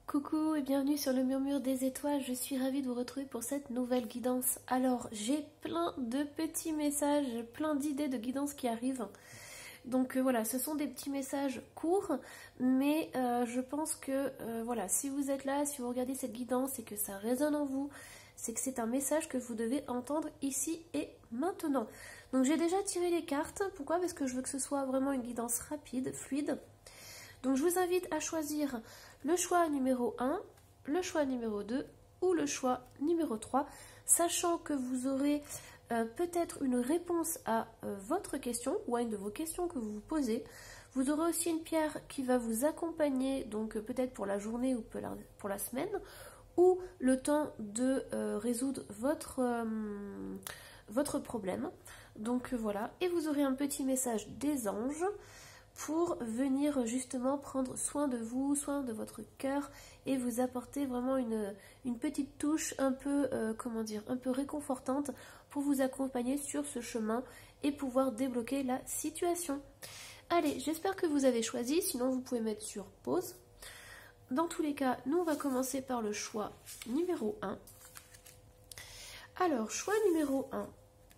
Coucou et bienvenue sur le murmure des étoiles, je suis ravie de vous retrouver pour cette nouvelle guidance. Alors j'ai plein de petits messages, plein d'idées de guidance qui arrivent. Donc voilà, ce sont des petits messages courts, mais je pense que voilà, si vous êtes là, si vous regardez cette guidance et que ça résonne en vous, c'est que c'est un message que vous devez entendre ici et maintenant. Donc j'ai déjà tiré les cartes, pourquoi? Parce que je veux que ce soit vraiment une guidance rapide, fluide. Donc je vous invite à choisir le choix numéro 1, le choix numéro 2 ou le choix numéro 3, sachant que vous aurez peut-être une réponse à votre question ou à une de vos questions que vous vous posez. Vous aurez aussi une pierre qui va vous accompagner, donc peut-être pour la journée ou pour la semaine, ou le temps de résoudre votre problème. Donc voilà, et vous aurez un petit message des anges pour venir justement prendre soin de vous, soin de votre cœur et vous apporter vraiment une petite touche un peu, comment dire, un peu réconfortante pour vous accompagner sur ce chemin et pouvoir débloquer la situation. Allez, j'espère que vous avez choisi, sinon vous pouvez mettre sur pause. Dans tous les cas, nous on va commencer par le choix numéro 1. Alors, choix numéro 1,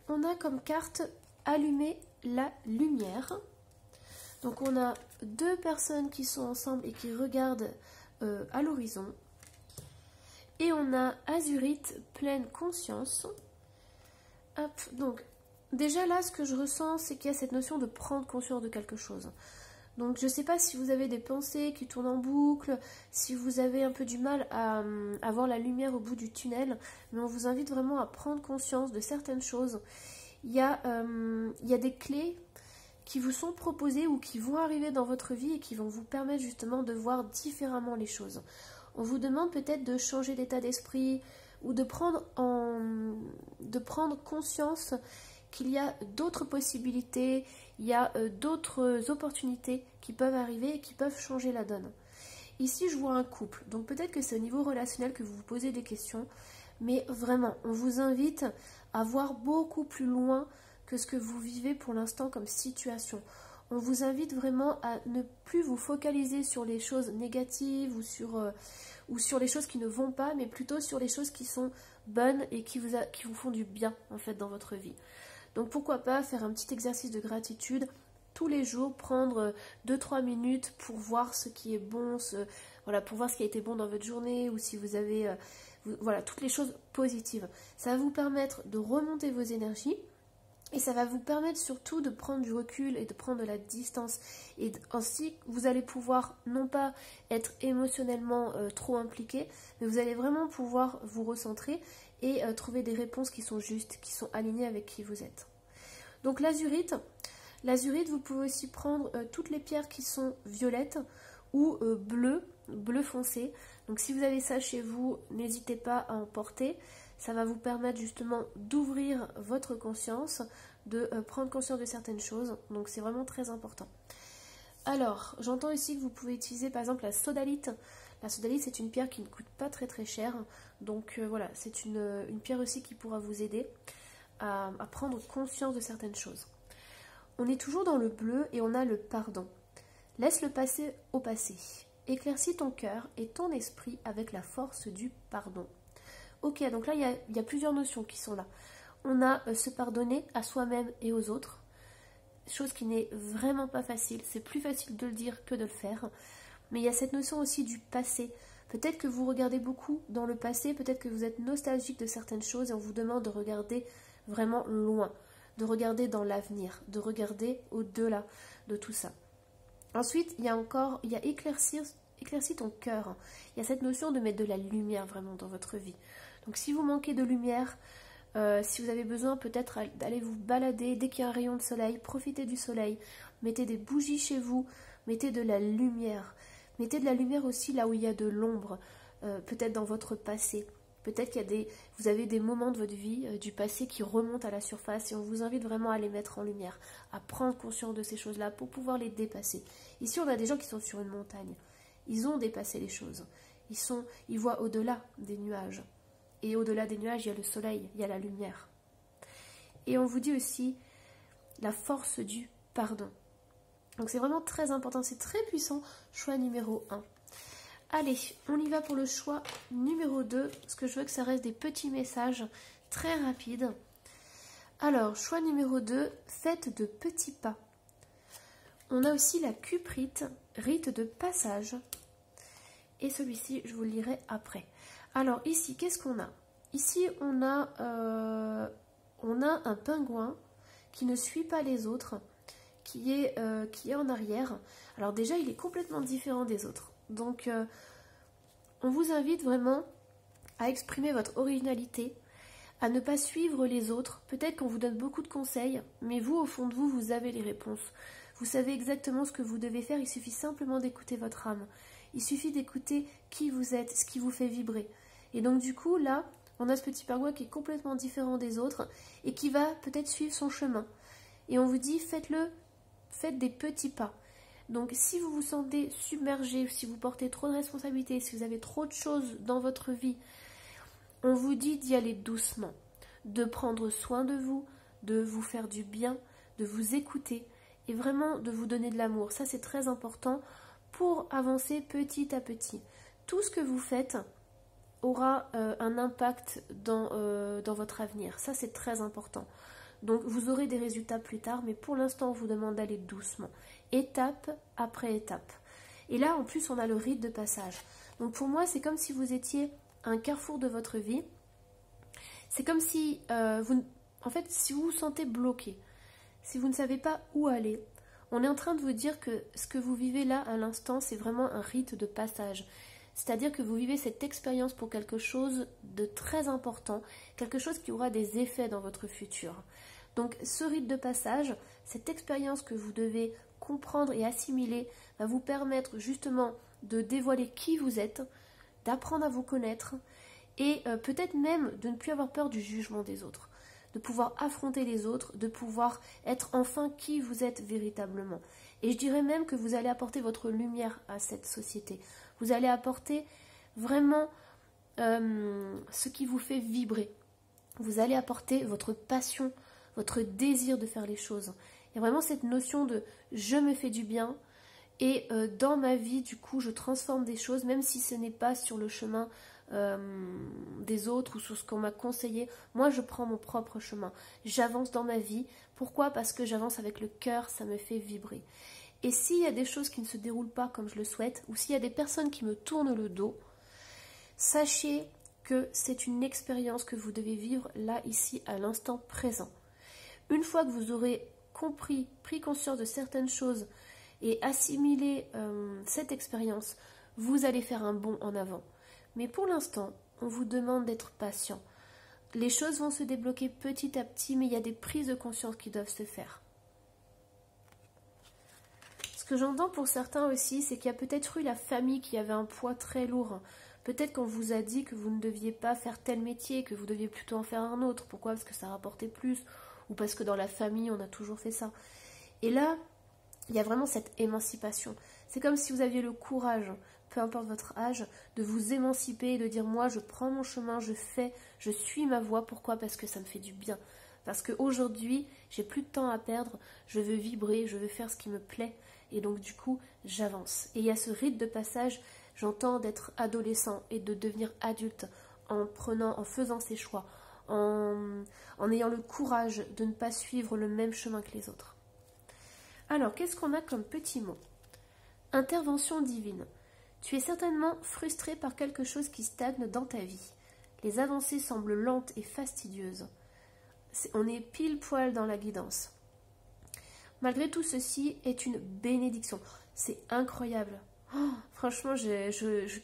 on a comme carte allumer la lumière. Donc on a deux personnes qui sont ensemble et qui regardent à l'horizon. Et on a Azurite, pleine conscience. Hop, donc déjà là, ce que je ressens, c'est qu'il y a cette notion de prendre conscience de quelque chose. Donc je ne sais pas si vous avez des pensées qui tournent en boucle, si vous avez un peu du mal à voir la lumière au bout du tunnel, mais on vous invite vraiment à prendre conscience de certaines choses. Il y a des clés qui vous sont proposés ou qui vont arriver dans votre vie et qui vont vous permettre justement de voir différemment les choses. On vous demande peut-être de changer d'état d'esprit ou de prendre conscience qu'il y a d'autres possibilités, il y a d'autres opportunités qui peuvent arriver et qui peuvent changer la donne. Ici, je vois un couple, donc peut-être que c'est au niveau relationnel que vous vous posez des questions, mais vraiment, on vous invite à voir beaucoup plus loin que ce que vous vivez pour l'instant comme situation. On vous invite vraiment à ne plus vous focaliser sur les choses négatives ou sur les choses qui ne vont pas, mais plutôt sur les choses qui sont bonnes et qui vous font du bien en fait dans votre vie. Donc pourquoi pas faire un petit exercice de gratitude tous les jours, prendre 2-3 minutes pour voir ce qui est bon, voilà, pour voir ce qui a été bon dans votre journée ou si vous avez voilà, toutes les choses positives. Ça va vous permettre de remonter vos énergies. Et ça va vous permettre surtout de prendre du recul et de prendre de la distance. Et ainsi, vous allez pouvoir non pas être émotionnellement trop impliqué, mais vous allez vraiment pouvoir vous recentrer et trouver des réponses qui sont justes, qui sont alignées avec qui vous êtes. Donc l'azurite, vous pouvez aussi prendre toutes les pierres qui sont violettes ou bleu foncé. Donc si vous avez ça chez vous, n'hésitez pas à en porter. Ça va vous permettre justement d'ouvrir votre conscience, de prendre conscience de certaines choses. Donc c'est vraiment très important. Alors, j'entends ici que vous pouvez utiliser par exemple la sodalite. La sodalite, c'est une pierre qui ne coûte pas très très cher. Donc voilà, c'est une pierre aussi qui pourra vous aider à prendre conscience de certaines choses. On est toujours dans le bleu et on a le pardon. Laisse le passé au passé. Éclaircis ton cœur et ton esprit avec la force du pardon. Ok, donc là, il y a plusieurs notions qui sont là. On a se pardonner à soi-même et aux autres, chose qui n'est vraiment pas facile. C'est plus facile de le dire que de le faire. Mais il y a cette notion aussi du passé. Peut-être que vous regardez beaucoup dans le passé, peut-être que vous êtes nostalgique de certaines choses et on vous demande de regarder vraiment loin, de regarder dans l'avenir, de regarder au-delà de tout ça. Ensuite, il y a éclaircir ton cœur. Il y a cette notion de mettre de la lumière vraiment dans votre vie. Donc si vous manquez de lumière, si vous avez besoin peut-être d'aller vous balader, dès qu'il y a un rayon de soleil, profitez du soleil, mettez des bougies chez vous, mettez de la lumière. Mettez de la lumière aussi là où il y a de l'ombre, peut-être dans votre passé. Peut-être vous avez des moments de votre vie, du passé qui remontent à la surface et on vous invite vraiment à les mettre en lumière, à prendre conscience de ces choses-là pour pouvoir les dépasser. Ici, on a des gens qui sont sur une montagne. Ils ont dépassé les choses. Ils voient au-delà des nuages. Et au-delà des nuages, il y a le soleil, il y a la lumière. Et on vous dit aussi la force du pardon. Donc c'est vraiment très important, c'est très puissant, choix numéro 1. Allez, on y va pour le choix numéro 2, parce que je veux que ça reste des petits messages très rapides. Alors, choix numéro 2, faites de petits pas. On a aussi la cuprite, rite de passage. Et celui-ci, je vous le lirai après. Alors ici, qu'est-ce qu'on a? Ici, on a un pingouin qui ne suit pas les autres, qui est en arrière. Alors déjà, il est complètement différent des autres. Donc, on vous invite vraiment à exprimer votre originalité, à ne pas suivre les autres. Peut-être qu'on vous donne beaucoup de conseils, mais vous, au fond de vous, vous avez les réponses. Vous savez exactement ce que vous devez faire, il suffit simplement d'écouter votre âme. Il suffit d'écouter qui vous êtes, ce qui vous fait vibrer. Et donc du coup, là, on a ce petit pingouin qui est complètement différent des autres et qui va peut-être suivre son chemin. Et on vous dit, faites-le, faites des petits pas. Donc si vous vous sentez submergé, si vous portez trop de responsabilités, si vous avez trop de choses dans votre vie, on vous dit d'y aller doucement, de prendre soin de vous faire du bien, de vous écouter et vraiment de vous donner de l'amour. Ça, c'est très important pour avancer petit à petit. Tout ce que vous faites aura un impact dans votre avenir. Ça, c'est très important. Donc, vous aurez des résultats plus tard, mais pour l'instant, on vous demande d'aller doucement, étape après étape. Et là, en plus, on a le rite de passage. Donc, pour moi, c'est comme si vous étiez à un carrefour de votre vie. C'est comme si, si vous vous sentez bloqué, si vous ne savez pas où aller, on est en train de vous dire que ce que vous vivez là à l'instant, c'est vraiment un rite de passage. C'est-à-dire que vous vivez cette expérience pour quelque chose de très important, quelque chose qui aura des effets dans votre futur. Donc ce rite de passage, cette expérience que vous devez comprendre et assimiler, va vous permettre justement de dévoiler qui vous êtes, d'apprendre à vous connaître et peut-être même de ne plus avoir peur du jugement des autres, de pouvoir affronter les autres, de pouvoir être enfin qui vous êtes véritablement. Et je dirais même que vous allez apporter votre lumière à cette société. Vous allez apporter vraiment ce qui vous fait vibrer. Vous allez apporter votre passion, votre désir de faire les choses. Il y a vraiment cette notion de « je me fais du bien » et dans ma vie, du coup, je transforme des choses, même si ce n'est pas sur le chemin des autres ou sur ce qu'on m'a conseillé. Moi, je prends mon propre chemin. J'avance dans ma vie. Pourquoi? Parce que j'avance avec le cœur, ça me fait vibrer. Et s'il y a des choses qui ne se déroulent pas comme je le souhaite, ou s'il y a des personnes qui me tournent le dos, sachez que c'est une expérience que vous devez vivre là, ici, à l'instant présent. Une fois que vous aurez compris, pris conscience de certaines choses et assimilé cette expérience, vous allez faire un bond en avant. Mais pour l'instant, on vous demande d'être patient. Les choses vont se débloquer petit à petit, mais il y a des prises de conscience qui doivent se faire. Ce que j'entends pour certains aussi, c'est qu'il y a peut-être eu la famille qui avait un poids très lourd. Peut-être qu'on vous a dit que vous ne deviez pas faire tel métier, que vous deviez plutôt en faire un autre. Pourquoi? Parce que ça rapportait plus, ou parce que dans la famille, on a toujours fait ça. Et là, il y a vraiment cette émancipation. C'est comme si vous aviez le courage, peu importe votre âge, de vous émanciper et de dire « moi, je prends mon chemin, je fais, je suis ma voie ». Pourquoi? Parce que ça me fait du bien. Parce qu'aujourd'hui, j'ai plus de temps à perdre, je veux vibrer, je veux faire ce qui me plaît. Et donc, du coup, j'avance. Et il y a ce rite de passage, j'entends d'être adolescent et de devenir adulte en faisant ses choix, en ayant le courage de ne pas suivre le même chemin que les autres. Alors, qu'est-ce qu'on a comme petit mot? Intervention divine. Tu es certainement frustré par quelque chose qui stagne dans ta vie. Les avancées semblent lentes et fastidieuses. On est pile poil dans la guidance. Malgré tout, ceci est une bénédiction. C'est incroyable. Oh, franchement,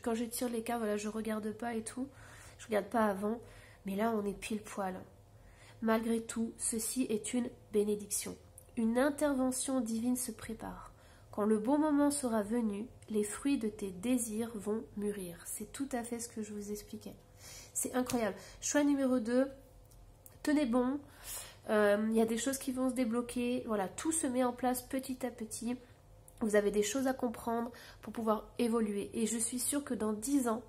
quand je tire les cartes, voilà, je ne regarde pas et tout. Je ne regarde pas avant. Mais là, on est pile poil. Malgré tout, ceci est une bénédiction. Une intervention divine se prépare. Quand le bon moment sera venu, les fruits de tes désirs vont mûrir. C'est tout à fait ce que je vous expliquais. C'est incroyable. Choix numéro 2, tenez bon. Il y a des choses qui vont se débloquer. Voilà, tout se met en place petit à petit. Vous avez des choses à comprendre pour pouvoir évoluer. Et je suis sûre que dans 10 ans,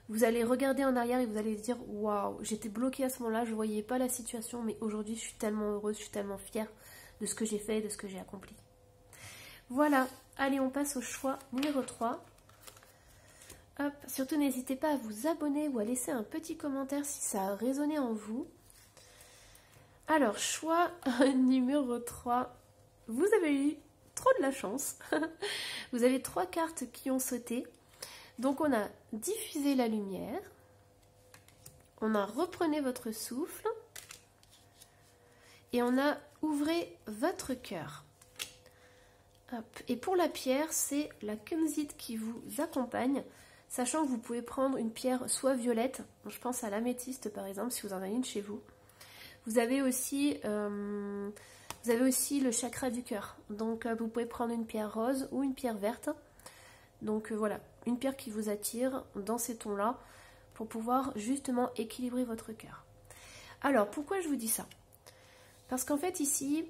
vous allez regarder en arrière et vous allez dire « Waouh, j'étais bloquée à ce moment-là, je ne voyais pas la situation, mais aujourd'hui, je suis tellement heureuse, je suis tellement fière de ce que j'ai fait et de ce que j'ai accompli. » Voilà, allez, on passe au choix numéro 3. Hop, surtout n'hésitez pas à vous abonner ou à laisser un petit commentaire si ça a résonné en vous. Alors, choix numéro 3. Vous avez eu trop de la chance. Vous avez 3 cartes qui ont sauté. Donc, on a diffusé la lumière. On a reprenez votre souffle. Et on a ouvrez votre cœur. Et pour la pierre, c'est la kunzite qui vous accompagne. Sachant que vous pouvez prendre une pierre soit violette. Je pense à l'améthyste par exemple, si vous en avez une chez vous. Vous avez aussi le chakra du cœur. Donc vous pouvez prendre une pierre rose ou une pierre verte. Donc voilà, une pierre qui vous attire dans ces tons-là pour pouvoir justement équilibrer votre cœur. Alors pourquoi je vous dis ça? Parce qu'en fait ici,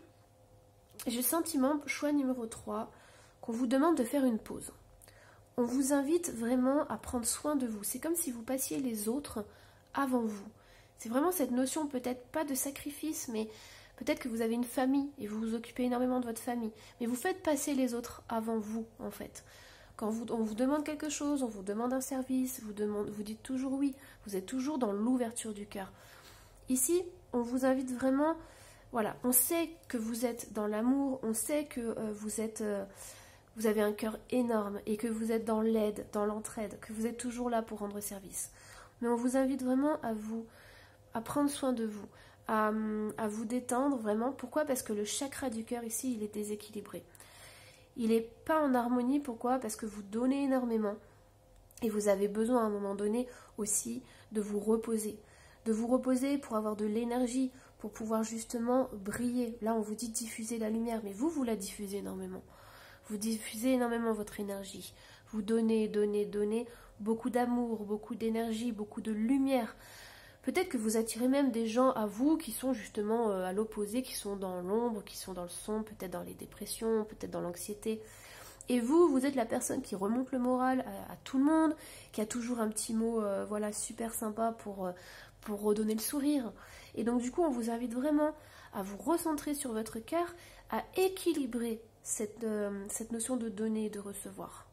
j'ai le sentiment, choix numéro 3, qu'on vous demande de faire une pause. On vous invite vraiment à prendre soin de vous. C'est comme si vous passiez les autres avant vous. C'est vraiment cette notion, peut-être pas de sacrifice, mais peut-être que vous avez une famille et vous vous occupez énormément de votre famille. Mais vous faites passer les autres avant vous, en fait. Quand on vous demande quelque chose, on vous demande un service, vous dites toujours oui. Vous êtes toujours dans l'ouverture du cœur. Ici, on vous invite vraiment, voilà, on sait que vous êtes dans l'amour, on sait que vous avez un cœur énorme et que vous êtes dans l'aide, dans l'entraide, que vous êtes toujours là pour rendre service. Mais on vous invite vraiment à prendre soin de vous, à vous détendre vraiment. Pourquoi? Parce que le chakra du cœur ici, il est déséquilibré. Il n'est pas en harmonie. Pourquoi? Parce que vous donnez énormément et vous avez besoin à un moment donné aussi de vous reposer. De vous reposer pour avoir de l'énergie, pour pouvoir justement briller. Là, on vous dit diffuser la lumière, mais vous la diffusez énormément. Vous diffusez énormément votre énergie. Vous donnez, donnez, donnez beaucoup d'amour, beaucoup d'énergie, beaucoup de lumière. Peut-être que vous attirez même des gens à vous qui sont justement à l'opposé, qui sont dans l'ombre, qui sont dans le sombre, peut-être dans les dépressions, peut-être dans l'anxiété. Et vous êtes la personne qui remonte le moral à tout le monde, qui a toujours un petit mot voilà, super sympa pour redonner le sourire. Et donc du coup, on vous invite vraiment à vous recentrer sur votre cœur, à équilibrer cette notion de donner et de recevoir.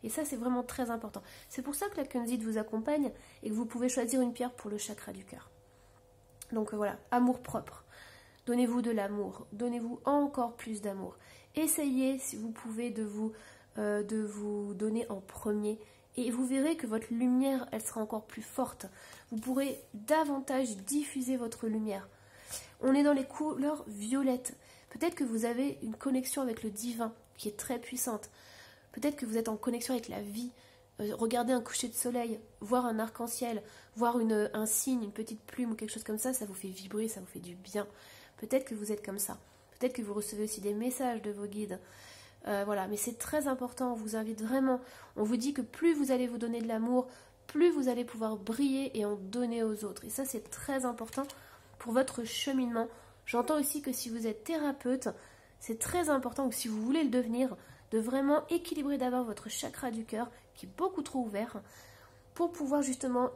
Et ça, c'est vraiment très important. C'est pour ça que la kunzite vous accompagne et que vous pouvez choisir une pierre pour le chakra du cœur. Donc voilà, amour propre. Donnez-vous de l'amour. Donnez-vous encore plus d'amour. Essayez, si vous pouvez, de vous donner en premier. Et vous verrez que votre lumière, elle sera encore plus forte. Vous pourrez davantage diffuser votre lumière. On est dans les couleurs violettes. Peut-être que vous avez une connexion avec le divin qui est très puissante. Peut-être que vous êtes en connexion avec la vie. Regardez un coucher de soleil, voir un arc-en-ciel, voir un signe, une petite plume ou quelque chose comme ça vous fait vibrer, ça vous fait du bien. Peut-être que vous êtes comme ça. Peut-être que vous recevez aussi des messages de vos guides. Voilà, mais c'est très important, on vous invite vraiment. On vous dit que plus vous allez vous donner de l'amour, plus vous allez pouvoir briller et en donner aux autres. Et ça, c'est très important pour votre cheminement. J'entends aussi que si vous êtes thérapeute, c'est très important, que si vous voulez le devenir, de vraiment équilibrer d'abord votre chakra du cœur, qui est beaucoup trop ouvert, pour pouvoir justement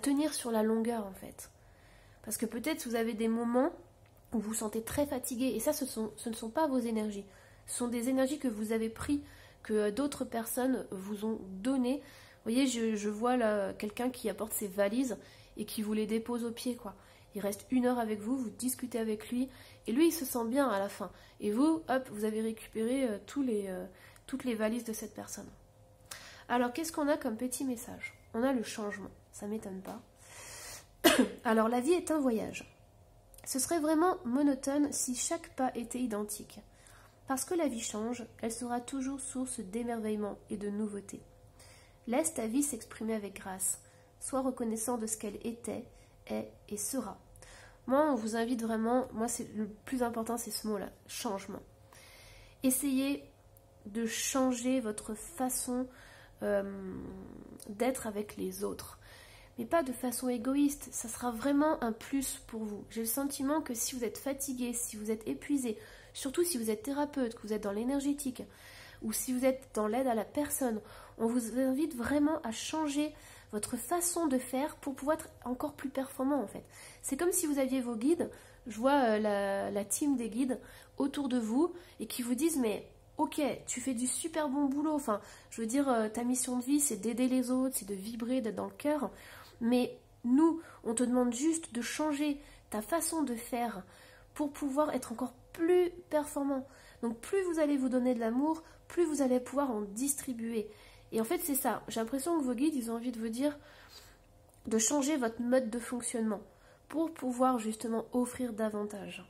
tenir sur la longueur en fait. Parce que peut-être vous avez des moments où vous vous sentez très fatigué, et ça, ce ne sont pas vos énergies. Ce sont des énergies que vous avez prises, que d'autres personnes vous ont données. Vous voyez, je vois là quelqu'un qui apporte ses valises et qui vous les dépose au pied, quoi. Il reste 1 heure avec vous, vous discutez avec lui, et lui, il se sent bien à la fin. Et vous, hop, vous avez récupéré toutes les valises de cette personne. Alors, qu'est-ce qu'on a comme petit message? On a le changement, ça ne m'étonne pas. Alors, la vie est un voyage. Ce serait vraiment monotone si chaque pas était identique. Parce que la vie change, elle sera toujours source d'émerveillement et de nouveauté. Laisse ta vie s'exprimer avec grâce. Sois reconnaissant de ce qu'elle était, est et sera. Moi, on vous invite vraiment, le plus important, c'est ce mot-là, changement. Essayez de changer votre façon d'être avec les autres. Mais pas de façon égoïste, ça sera vraiment un plus pour vous. J'ai le sentiment que si vous êtes fatigué, si vous êtes épuisé, surtout si vous êtes thérapeute, que vous êtes dans l'énergétique, ou si vous êtes dans l'aide à la personne, on vous invite vraiment à changer votre façon de faire pour pouvoir être encore plus performant en fait. C'est comme si vous aviez vos guides, je vois la team des guides autour de vous et qui vous disent mais ok, tu fais du super bon boulot, enfin, je veux dire, ta mission de vie, c'est d'aider les autres, c'est de vibrer, d'être dans le cœur, mais nous, on te demande juste de changer ta façon de faire pour pouvoir être encore plus performant. Donc plus vous allez vous donner de l'amour, plus vous allez pouvoir en distribuer. Et en fait, c'est ça. J'ai l'impression que vos guides, ils ont envie de vous dire de changer votre mode de fonctionnement pour pouvoir justement offrir davantage.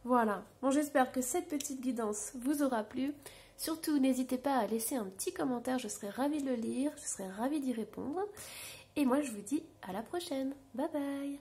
Voilà. Bon, j'espère que cette petite guidance vous aura plu. Surtout, n'hésitez pas à laisser un petit commentaire. Je serai ravie de le lire. Je serai ravie d'y répondre. Et moi, je vous dis à la prochaine. Bye bye.